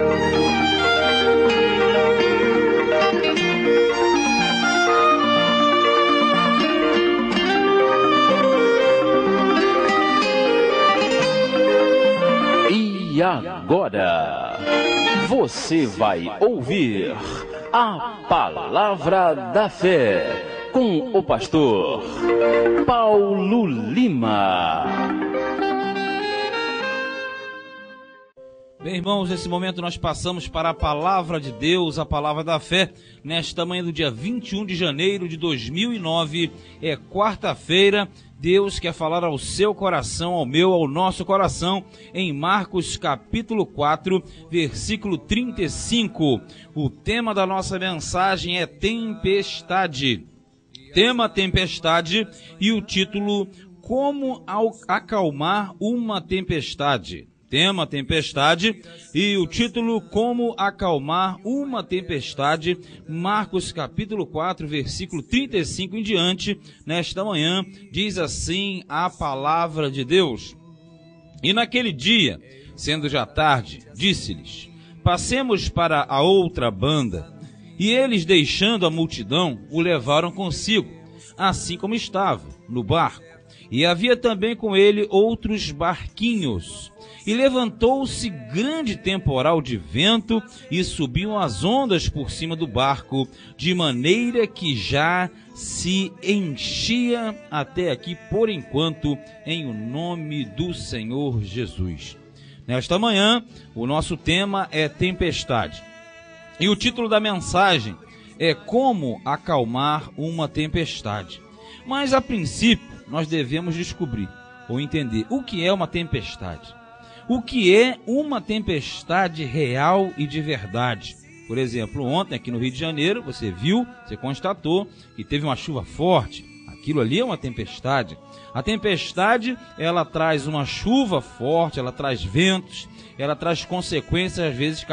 E agora, você vai ouvir a Palavra da Fé com o pastor Paulo Lima. Bem, irmãos, nesse momento nós passamos para a Palavra de Deus, a Palavra da Fé, nesta manhã do dia 21 de janeiro de 2009, é quarta-feira. Deus quer falar ao seu coração, ao meu, ao nosso coração, em Marcos capítulo 4, versículo 35. O tema da nossa mensagem é tempestade. Tema tempestade e o título Como acalmar uma tempestade. Tema tempestade e o título Como acalmar uma tempestade, Marcos capítulo 4, versículo 35 em diante, nesta manhã, diz assim a palavra de Deus. E naquele dia, sendo já tarde, disse-lhes, passemos para a outra banda. E eles, deixando a multidão, o levaram consigo, assim como estava, no barco. E havia também com ele outros barquinhos. E levantou-se grande temporal de vento, e subiam as ondas por cima do barco, de maneira que já se enchia até aqui por enquanto, em o nome do Senhor Jesus. Nesta manhã, o nosso tema é tempestade. E o título da mensagem é Como acalmar uma tempestade. Mas, a princípio, nós devemos descobrir ou entender o que é uma tempestade. O que é uma tempestade real e de verdade? Por exemplo, ontem aqui no Rio de Janeiro, você viu, você constatou que teve uma chuva forte. Aquilo ali é uma tempestade. A tempestade, ela traz uma chuva forte, ela traz ventos, ela traz consequências às vezes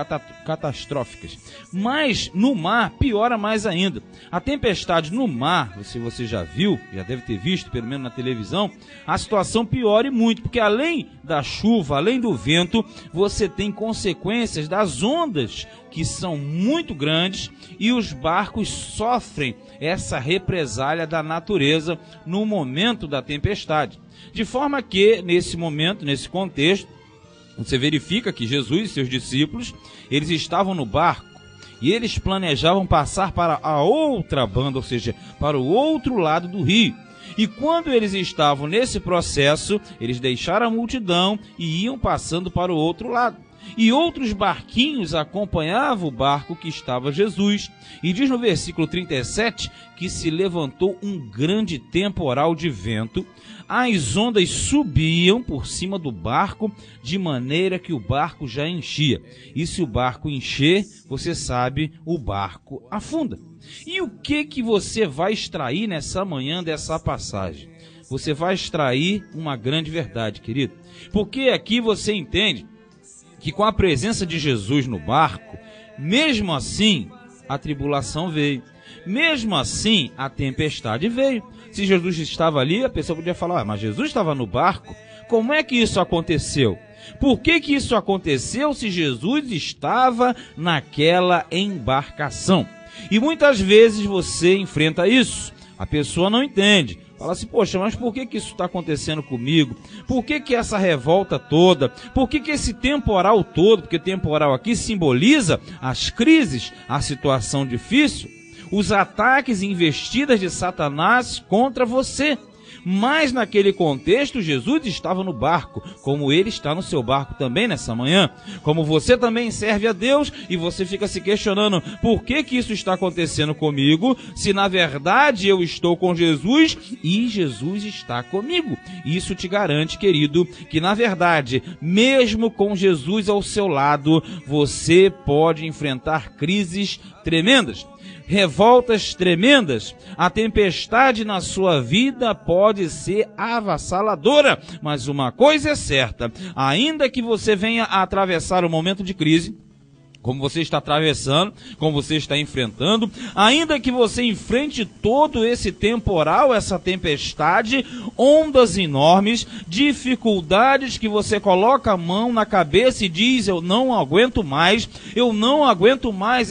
catastróficas. Mas no mar piora mais ainda. A tempestade no mar, se você já viu, já deve ter visto, pelo menos na televisão, a situação piora e muito, porque além da chuva, além do vento, você tem consequências das ondas, que são muito grandes, e os barcos sofrem essa represália da natureza no momento da tempestade. De forma que, nesse momento, nesse contexto, você verifica que Jesus e seus discípulos, eles estavam no barco e eles planejavam passar para a outra banda, ou seja, para o outro lado do rio. E quando eles estavam nesse processo, eles deixaram a multidão e iam passando para o outro lado. E outros barquinhos acompanhavam o barco que estava Jesus. E diz no versículo 37 que se levantou um grande temporal de vento, as ondas subiam por cima do barco, de maneira que o barco já enchia. E se o barco encher, você sabe, o barco afunda. E o que você vai extrair nessa manhã dessa passagem? Você vai extrair uma grande verdade, querido. Porque aqui você entende que com a presença de Jesus no barco, mesmo assim, a tribulação veio. Mesmo assim, a tempestade veio. Se Jesus estava ali, a pessoa podia falar, mas Jesus estava no barco? Como é que isso aconteceu? Por que isso aconteceu se Jesus estava naquela embarcação? E muitas vezes você enfrenta isso. A pessoa não entende. Fala assim, poxa, mas por que isso está acontecendo comigo? Por que essa revolta toda? Por que esse temporal todo? Porque temporal aqui simboliza as crises, a situação difícil, os ataques e investidas de Satanás contra você. Mas naquele contexto, Jesus estava no barco, como ele está no seu barco também nessa manhã. Como você também serve a Deus e você fica se questionando, por que isso está acontecendo comigo, se na verdade eu estou com Jesus e Jesus está comigo. Isso te garante, querido, que na verdade, mesmo com Jesus ao seu lado, você pode enfrentar crises tremendas. Revoltas tremendas, a tempestade na sua vida pode ser avassaladora, mas uma coisa é certa, ainda que você venha a atravessar um momento de crise, como você está atravessando, como você está enfrentando, ainda que você enfrente todo esse temporal, essa tempestade, ondas enormes, dificuldades que você coloca a mão na cabeça e diz: eu não aguento mais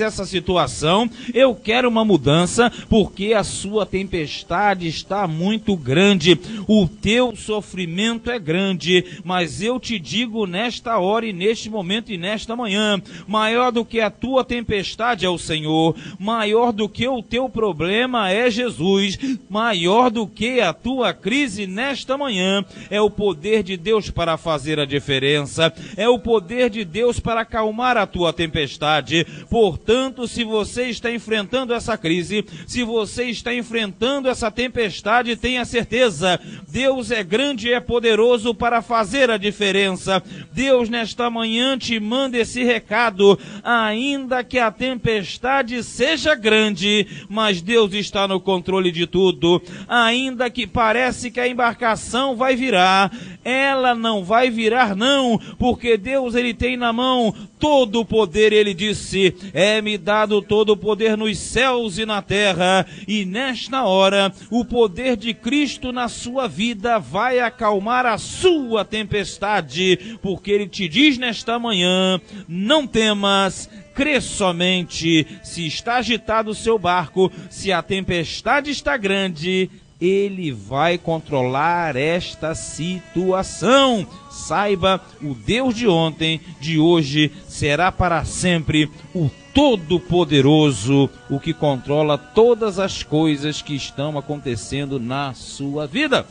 essa situação, eu quero uma mudança, porque a sua tempestade está muito grande, o teu sofrimento é grande, mas eu te digo nesta hora e neste momento e nesta manhã, maior do que a tua tempestade é o Senhor, maior do que o teu problema é Jesus, maior do que a tua crise nesta manhã é o poder de Deus para fazer a diferença, é o poder de Deus para acalmar a tua tempestade. Portanto, se você está enfrentando essa crise, se você está enfrentando essa tempestade, tenha certeza, Deus é grande e é poderoso para fazer a diferença. Deus nesta manhã te manda esse recado: ainda que a tempestade seja grande, mas Deus está no controle de tudo. Ainda que parece que a embarcação vai virar, ela não vai virar não, porque Deus ele tem na mão todo o poder. Ele disse: é-me dado todo o poder nos céus e na terra. E nesta hora, o poder de Cristo na sua vida vai acalmar a sua tempestade, porque ele te diz nesta manhã: não temas, crê somente. Se está agitado o seu barco, se a tempestade está grande, ele vai controlar esta situação. Saiba, o Deus de ontem, de hoje, será para sempre o Todo-Poderoso, o que controla todas as coisas que estão acontecendo na sua vida.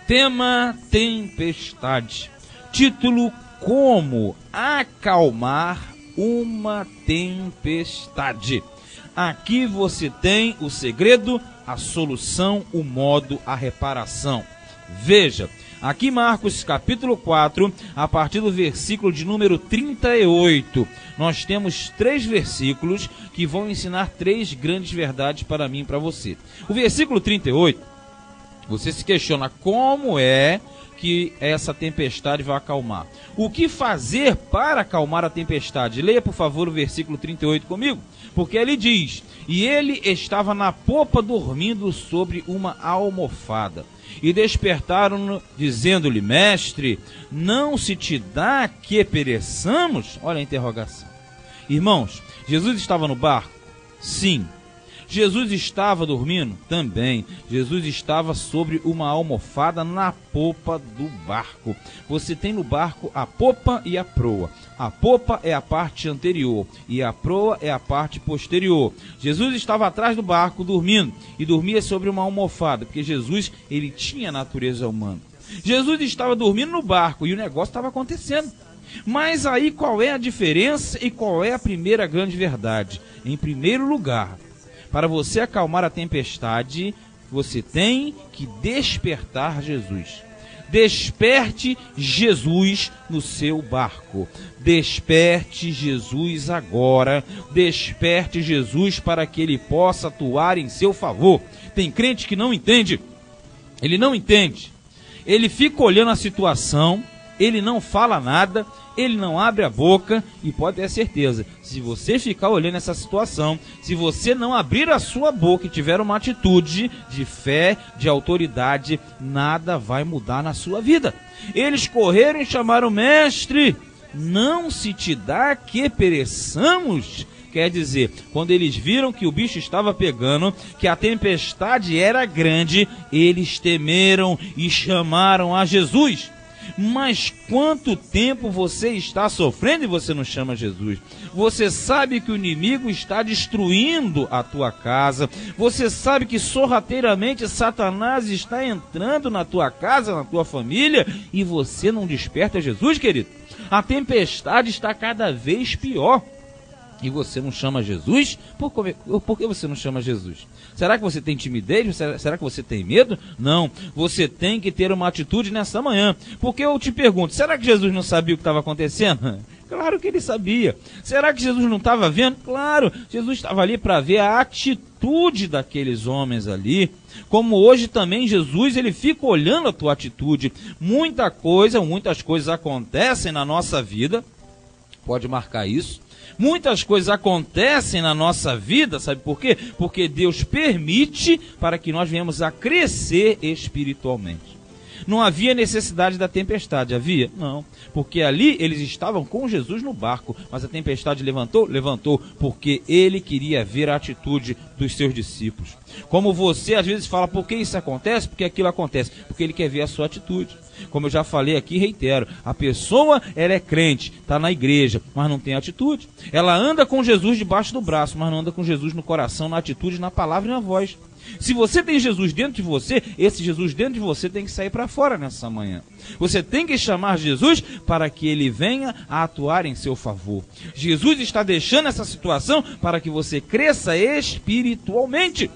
Tema: tempestade. Título: como acalmar uma tempestade. Aqui você tem o segredo, a solução, o modo, a reparação. Veja, aqui Marcos capítulo 4, a partir do versículo de número 38, nós temos 3 versículos que vão ensinar 3 grandes verdades para mim e para você. O versículo 38, você se questiona como é que essa tempestade vai acalmar. O que fazer para acalmar a tempestade? Leia, por favor, o versículo 38 comigo, porque ele diz: e ele estava na popa dormindo sobre uma almofada. E despertaram-no, dizendo-lhe: mestre, não se te dá que pereçamos? Olha a interrogação. Irmãos, Jesus estava no barco? Sim. Jesus estava dormindo? Também. Jesus estava sobre uma almofada na popa do barco. Você tem no barco a popa e a proa. A popa é a parte anterior e a proa é a parte posterior. Jesus estava atrás do barco dormindo, e dormia sobre uma almofada, porque Jesus ele tinha natureza humana. Jesus estava dormindo no barco e o negócio estava acontecendo. Mas aí qual é a diferença e qual é a primeira grande verdade? Em primeiro lugar, para você acalmar a tempestade, você tem que despertar Jesus. Desperte Jesus no seu barco. Desperte Jesus agora. Desperte Jesus para que ele possa atuar em seu favor. Tem crente que não entende. Ele não entende. Ele fica olhando a situação, ele não fala nada, ele não abre a boca, e pode ter certeza, se você ficar olhando essa situação, se você não abrir a sua boca e tiver uma atitude de fé, de autoridade, nada vai mudar na sua vida. Eles correram e chamaram: mestre, não se te dá que pereçamos? Quer dizer, quando eles viram que o bicho estava pegando, que a tempestade era grande, eles temeram e chamaram a Jesus. Mas quanto tempo você está sofrendo e você não chama Jesus? Você sabe que o inimigo está destruindo a tua casa. Você sabe que sorrateiramente Satanás está entrando na tua casa, na tua família, e você não desperta Jesus, querido? A tempestade está cada vez pior. E você não chama Jesus? Por que você não chama Jesus? Será que você tem timidez? Será que você tem medo? Não, você tem que ter uma atitude nessa manhã. Porque eu te pergunto, será que Jesus não sabia o que estava acontecendo? Claro que ele sabia. Será que Jesus não estava vendo? Claro, Jesus estava ali para ver a atitude daqueles homens ali. Como hoje também Jesus, ele fica olhando a tua atitude. Muitas coisas acontecem na nossa vida, Pode marcar isso. Muitas coisas acontecem na nossa vida, sabe por quê? Porque Deus permite para que nós venhamos a crescer espiritualmente. Não havia necessidade da tempestade, havia? Não, porque ali eles estavam com Jesus no barco, mas a tempestade levantou? Levantou, porque ele queria ver a atitude dos seus discípulos. Como você às vezes fala, por que isso acontece? Porque aquilo acontece, porque ele quer ver a sua atitude. Como eu já falei aqui, reitero, a pessoa, ela é crente, está na igreja, mas não tem atitude. Ela anda com Jesus debaixo do braço, mas não anda com Jesus no coração, na atitude, na palavra e na voz. Se você tem Jesus dentro de você, esse Jesus dentro de você tem que sair para fora nessa manhã. Você tem que chamar Jesus para que ele venha a atuar em seu favor. Jesus está deixando essa situação para que você cresça espiritualmente.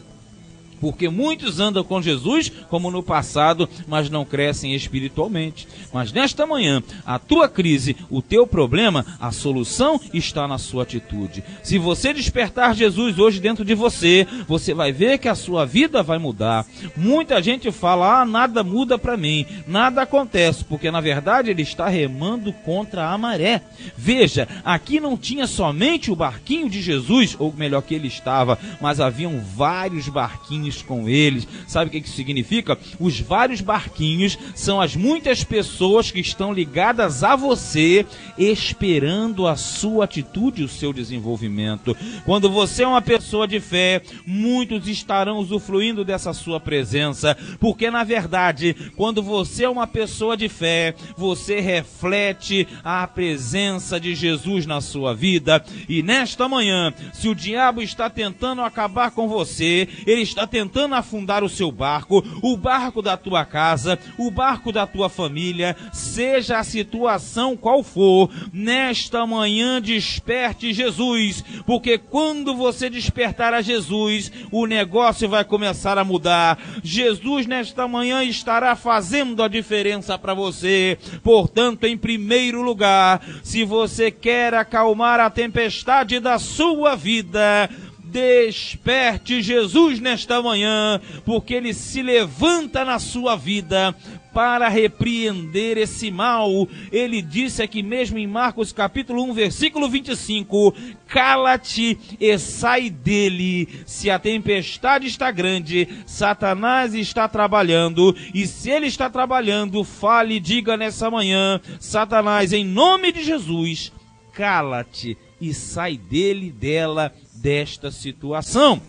Porque muitos andam com Jesus como no passado, mas não crescem espiritualmente. Mas nesta manhã, a tua crise, o teu problema, a solução está na sua atitude. Se você despertar Jesus hoje dentro de você, você vai ver que a sua vida vai mudar. Muita gente fala, nada muda para mim, nada acontece, porque na verdade ele está remando contra a maré. Veja, aqui não tinha somente o barquinho de Jesus, ou melhor que ele estava, mas haviam vários barquinhos com eles. Sabe o que isso significa? Os vários barquinhos são as muitas pessoas que estão ligadas a você, esperando a sua atitude e o seu desenvolvimento. Quando você é uma pessoa de fé, muitos estarão usufruindo dessa sua presença, porque na verdade, quando você é uma pessoa de fé, você reflete a presença de Jesus na sua vida. E nesta manhã, se o diabo está tentando acabar com você, ele está tentando afundar o seu barco, o barco da tua casa, o barco da tua família, seja a situação qual for, nesta manhã desperte Jesus, porque quando você despertar a Jesus, o negócio vai começar a mudar. Jesus nesta manhã estará fazendo a diferença para você. Portanto, em primeiro lugar, se você quer acalmar a tempestade da sua vida, desperte Jesus nesta manhã, porque ele se levanta na sua vida para repreender esse mal. Ele disse aqui mesmo em Marcos capítulo 1, versículo 25, cala-te e sai dele. Se a tempestade está grande, Satanás está trabalhando, e se ele está trabalhando, fale e diga nessa manhã, Satanás, em nome de Jesus, cala-te e sai dele, dela, desta situação.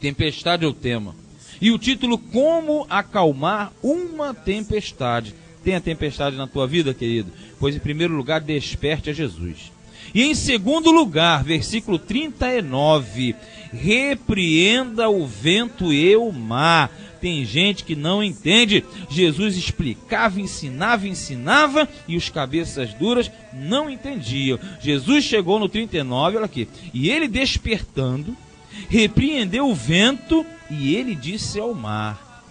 Tempestade é o tema. E o título, como acalmar uma tempestade. Tem a tempestade na tua vida, querido? Pois em primeiro lugar, desperte a Jesus. E em segundo lugar, versículo 39, repreenda o vento e o mar. Tem gente que não entende. Jesus explicava, ensinava, e os cabeças duras não entendiam. Jesus chegou no 39, olha aqui, e ele despertando, repreendeu o vento, e ele disse ao mar,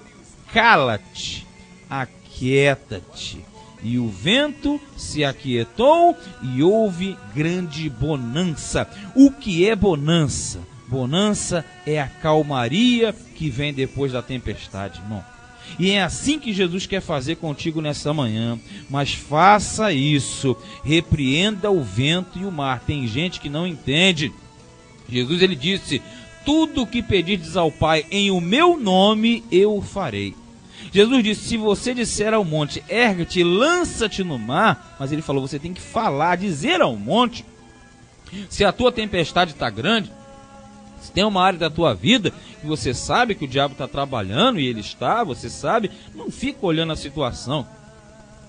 cala-te, aquieta-te. E o vento se aquietou, e houve grande bonança. O que é bonança? Bonança é a calmaria que vem depois da tempestade, irmão. E é assim que Jesus quer fazer contigo nessa manhã. Mas faça isso, repreenda o vento e o mar. Tem gente que não entende. Jesus, ele disse, tudo o que pedirdes ao Pai em o meu nome, eu o farei. Jesus disse, se você disser ao monte, ergue-te, lança-te no mar, mas ele falou, você tem que falar, dizer ao monte. Se a tua tempestade está grande, se tem uma área da tua vida que você sabe que o diabo está trabalhando, e ele está, você sabe, não fica olhando a situação,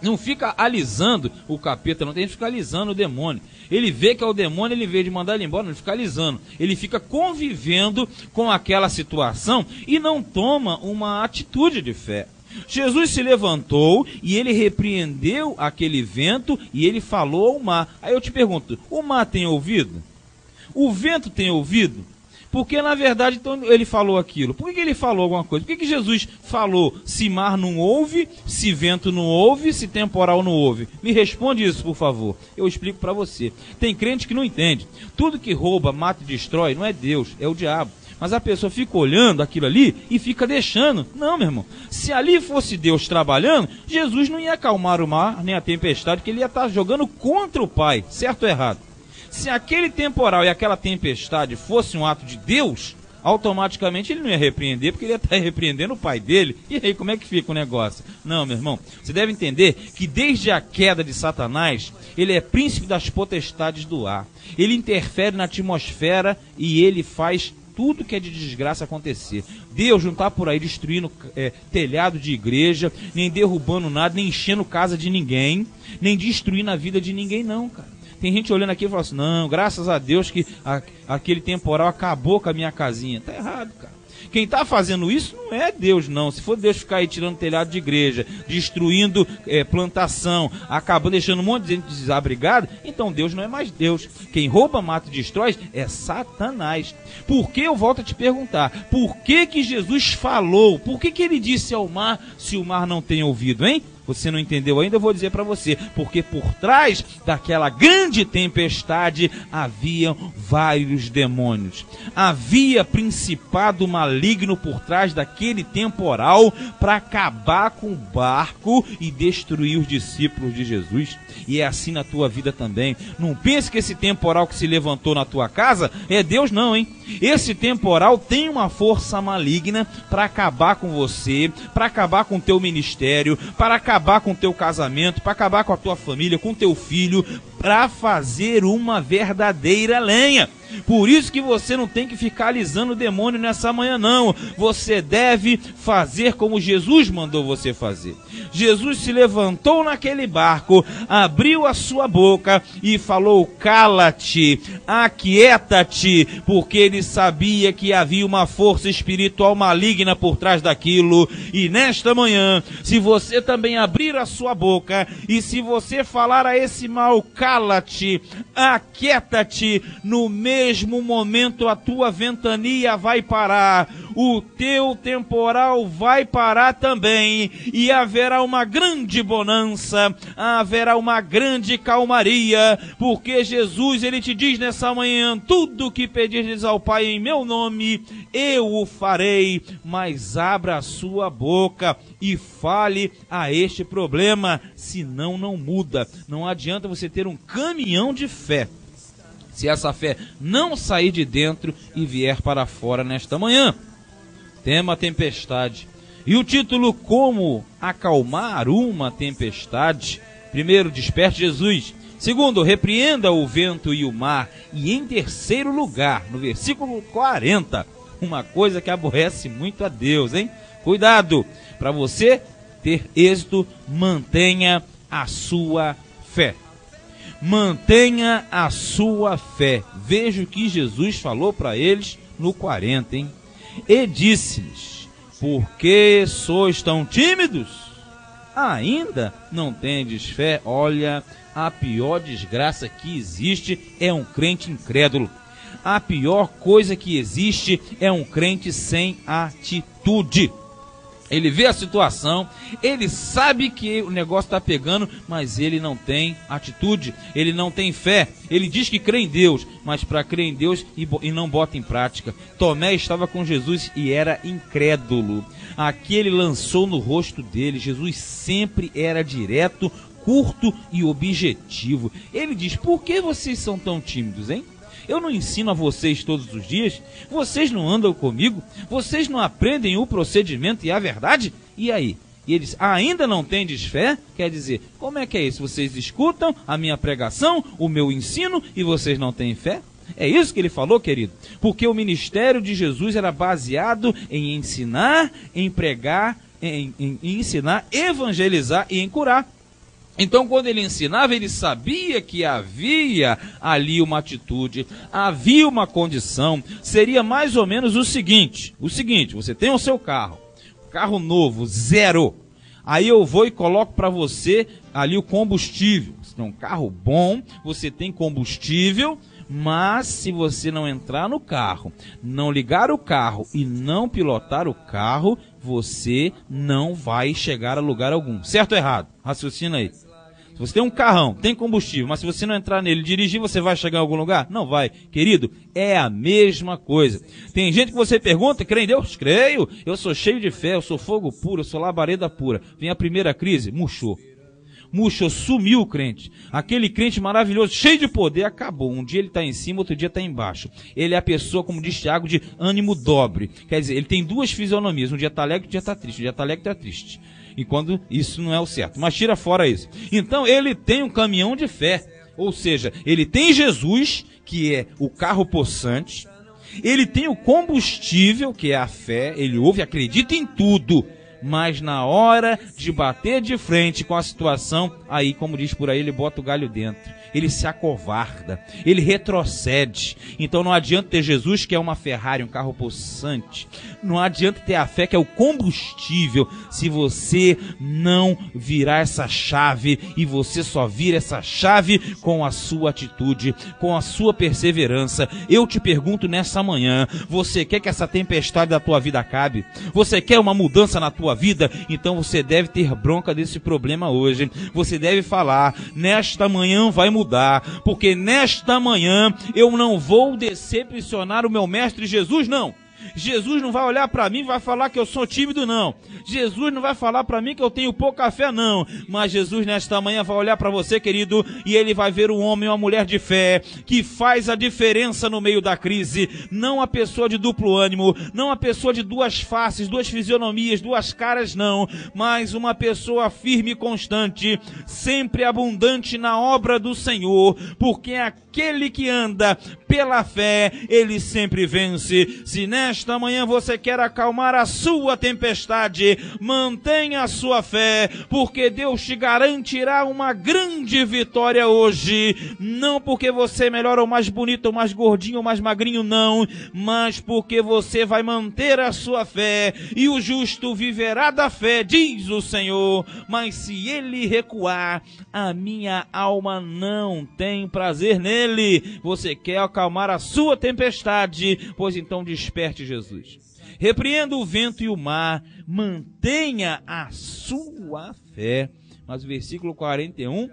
não fica alisando o capeta, não tem que ficar alisando o demônio. Ele vê que é o demônio, ele vê de mandar ele embora, não fica alisando. Ele fica convivendo com aquela situação e não toma uma atitude de fé. Jesus se levantou e ele repreendeu aquele vento e ele falou ao mar. Aí eu te pergunto, o mar tem ouvido? O vento tem ouvido? Porque na verdade então ele falou aquilo. Por que ele falou alguma coisa? Por que Jesus falou se mar não ouve, se vento não ouve, se temporal não ouve? Me responde isso, por favor. Eu explico para você. Tem crente que não entende. Tudo que rouba, mata e destrói não é Deus, é o diabo. Mas a pessoa fica olhando aquilo ali e fica deixando. Não, meu irmão. Se ali fosse Deus trabalhando, Jesus não ia acalmar o mar, nem a tempestade, que ele ia estar jogando contra o Pai. Certo ou errado? Se aquele temporal e aquela tempestade fosse um ato de Deus, automaticamente ele não ia repreender, porque ele ia estar repreendendo o pai dele. E aí, como é que fica o negócio? Não, meu irmão, você deve entender que desde a queda de Satanás, ele é príncipe das potestades do ar. Ele interfere na atmosfera e ele faz tudo que é de desgraça acontecer. Deus não está por aí destruindo telhado de igreja, nem derrubando nada, nem enchendo casa de ninguém, nem destruindo a vida de ninguém, não, cara. Tem gente olhando aqui e falando assim, não, graças a Deus que aquele temporal acabou com a minha casinha. Tá errado, cara. Quem está fazendo isso não é Deus, não. Se for Deus ficar aí tirando telhado de igreja, destruindo plantação, acabando deixando um monte de gente desabrigada, então Deus não é mais Deus. Quem rouba, mata e destrói é Satanás. Por que eu volto a te perguntar? Por que Jesus falou? Por que ele disse ao mar, se o mar não tem ouvido, hein? Você não entendeu ainda? Eu vou dizer para você. Porque por trás daquela grande tempestade havia vários demônios. Havia principado maligno por trás daquele temporal para acabar com o barco e destruir os discípulos de Jesus. E é assim na tua vida também. Não pense que esse temporal que se levantou na tua casa é Deus, não, hein? Esse temporal tem uma força maligna para acabar com você, para acabar com o teu ministério, para acabar com o teu casamento, para acabar com a tua família, com o teu filho, para fazer uma verdadeira lenha. Por isso que você não tem que ficar alisando o demônio nessa manhã, não. Você deve fazer como Jesus mandou você fazer. Jesus se levantou naquele barco, abriu a sua boca e falou, cala-te, aquieta-te, porque ele sabia que havia uma força espiritual maligna por trás daquilo. E nesta manhã, se você também abrir a sua boca e se você falar a esse mal, cala-te, aquieta-te, no mesmo momento a tua ventania vai parar, o teu temporal vai parar também, e haverá uma grande bonança, haverá uma grande calmaria, porque Jesus, ele te diz nessa manhã, tudo que pedirdes ao Pai em meu nome, eu o farei, mas abra a sua boca e fale a este problema, senão não muda. Não adianta você ter um caminhão de fé, se essa fé não sair de dentro e vier para fora nesta manhã. Tema tempestade. E o título, como acalmar uma tempestade. Primeiro, desperte Jesus. Segundo, repreenda o vento e o mar. E em terceiro lugar, no versículo 40, uma coisa que aborrece muito a Deus, hein? Cuidado, para você ter êxito, mantenha a sua fé. Mantenha a sua fé. Veja o que Jesus falou para eles no 40, hein? E disse-lhes, por que sois tão tímidos? Ainda não tendes fé? Olha, a pior desgraça que existe é um crente incrédulo. A pior coisa que existe é um crente sem atitude. Ele vê a situação, ele sabe que o negócio está pegando, mas ele não tem atitude, ele não tem fé. Ele diz que crê em Deus, mas para crer em Deus e não bota em prática. Tomé estava com Jesus e era incrédulo. Aqui ele lançou no rosto dele. Jesus sempre era direto, curto e objetivo. Ele diz, por que vocês são tão tímidos, hein? Eu não ensino a vocês todos os dias? Vocês não andam comigo? Vocês não aprendem o procedimento e a verdade? E aí? E eles ainda não tendes fé? Quer dizer, como é que é isso? Vocês escutam a minha pregação, o meu ensino e vocês não têm fé? É isso que ele falou, querido? Porque o ministério de Jesus era baseado em ensinar, em pregar, em ensinar, evangelizar e em curar. Então, quando ele ensinava, ele sabia que havia ali uma atitude, havia uma condição. Seria mais ou menos o seguinte, você tem o seu carro novo, zero. Aí eu vou e coloco para você ali o combustível. Você tem um carro bom, você tem combustível, mas se você não entrar no carro, não ligar o carro e não pilotar o carro, você não vai chegar a lugar algum. Certo ou errado? Raciocina aí. Se você tem um carrão, tem combustível, mas se você não entrar nele e dirigir, você vai chegar em algum lugar? Não vai. Querido, é a mesma coisa. Tem gente que você pergunta, crê em Deus? Creio. Eu sou cheio de fé, eu sou fogo puro, eu sou labareda pura. Vem a primeira crise, murchou. Murchou, sumiu o crente. Aquele crente maravilhoso, cheio de poder, acabou. Um dia ele está em cima, outro dia está embaixo. Ele é a pessoa, como diz Tiago, de ânimo dobre. Quer dizer, ele tem duas fisionomias. Um dia está alegre, outro dia está triste. Um dia está alegre, outro dia está triste. E quando isso não é o certo. Mas tira fora isso. Então ele tem um caminhão de fé. Ou seja, ele tem Jesus, que é o carro possante. Ele tem o combustível, que é a fé. Ele ouve e acredita em tudo. Mas na hora de bater de frente com a situação, aí, como diz por aí, ele bota o galho dentro. Ele se acovarda, ele retrocede. Então não adianta ter Jesus, que é uma Ferrari, um carro possante. Não adianta ter a fé, que é o combustível, se você não virar essa chave. E você só vira essa chave com a sua atitude, com a sua perseverança. Eu te pergunto nessa manhã, você quer que essa tempestade da tua vida acabe? Você quer uma mudança na tua vida? Então você deve ter bronca desse problema hoje. Você deve falar, nesta manhã vai mudar, porque nesta manhã eu não vou decepcionar o meu mestre Jesus, não. Jesus não vai olhar para mim e vai falar que eu sou tímido, não. Jesus não vai falar para mim que eu tenho pouca fé, não. Mas Jesus nesta manhã vai olhar para você, querido, e ele vai ver um homem e uma mulher de fé, que faz a diferença no meio da crise. Não a pessoa de duplo ânimo, não a pessoa de duas faces, duas fisionomias, duas caras, não. Mas uma pessoa firme e constante, sempre abundante na obra do Senhor, porque aquele que anda pela fé, ele sempre vence. Se nesta manhã você quer acalmar a sua tempestade, mantenha a sua fé, porque Deus te garantirá uma grande vitória hoje. Não porque você é melhor ou mais bonito, ou mais gordinho, ou mais magrinho, não, mas porque você vai manter a sua fé, e o justo viverá da fé, diz o Senhor. Mas se ele recuar, a minha alma não tem prazer nele. Você quer acalmar a sua tempestade? Pois então desperte Jesus. Repreenda o vento e o mar, mantenha a sua fé. Mas o versículo 41,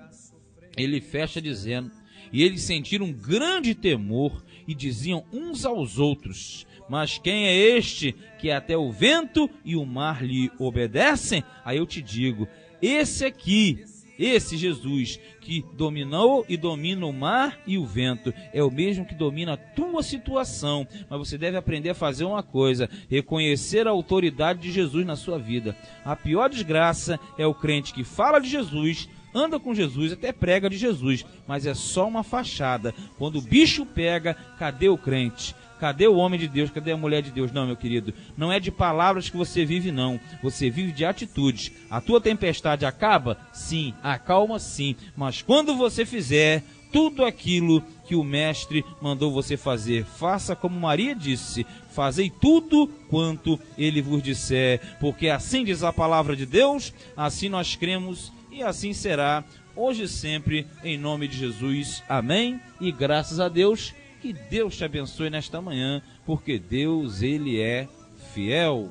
ele fecha dizendo, e eles sentiram um grande temor e diziam uns aos outros, mas quem é este que até o vento e o mar lhe obedecem? Aí eu te digo, esse aqui, esse Jesus que dominou e domina o mar e o vento, é o mesmo que domina a tua situação. Mas você deve aprender a fazer uma coisa, reconhecer a autoridade de Jesus na sua vida. A pior desgraça é o crente que fala de Jesus, anda com Jesus, até prega de Jesus, mas é só uma fachada. Quando o bicho pega, cadê o crente? Cadê o homem de Deus? Cadê a mulher de Deus? Não, meu querido, não é de palavras que você vive, não. Você vive de atitudes. A tua tempestade acaba? Sim. Acalma? Sim. Mas quando você fizer tudo aquilo que o mestre mandou você fazer, faça como Maria disse, fazei tudo quanto ele vos disser, porque assim diz a palavra de Deus, assim nós cremos e assim será, hoje e sempre, em nome de Jesus. Amém? E graças a Deus. Que Deus te abençoe nesta manhã, porque Deus, ele é fiel.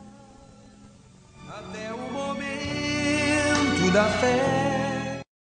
Até o momento da fé.